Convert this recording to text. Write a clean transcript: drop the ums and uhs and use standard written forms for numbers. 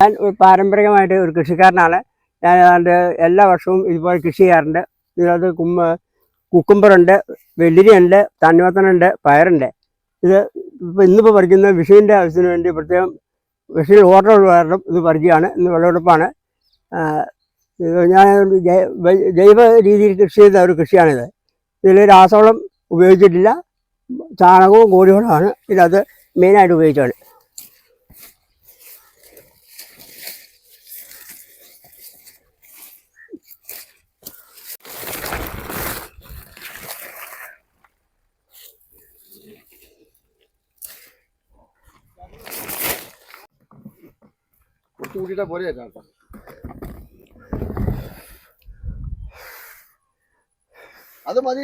ഞാൻ പാരമ്പര്യമായിട്ട് ഒരു കൃഷിക്കാരനാണ്. ഞാൻ ഏതാണ്ട് എല്ലാ വർഷവും ഇതുപോലെ കൃഷി ചെയ്യാറുണ്ട്. ഇതിനകത്ത് കുക്കുംബറുണ്ട്, വെള്ളരിയുണ്ട്, തണ്ണിമത്തനുണ്ട്, പയറുണ്ട്. ഇത് ഇന്നിപ്പോൾ പറിക്കുന്ന വിഷുവിൻ്റെ ആവശ്യത്തിന് വേണ്ടി പ്രത്യേകം വിഷുവിൽ ഓർഡർ കാരണം ഇത് പറിക്കുകയാണ്. ഇന്ന് വിളവെടുപ്പാണ്. ഞാൻ ജൈവ രീതിയിൽ കൃഷി ചെയ്ത ഒരു കൃഷിയാണിത്. ഇതിൽ രാസവളം ഉപയോഗിച്ചിട്ടില്ല. ചാണകവും കോഴിവളമാണ് ഇതിനകത്ത് മെയിനായിട്ട് ഉപയോഗിച്ചത്. കൂട്ടിയിട്ടാ പോലെ അത് മതി.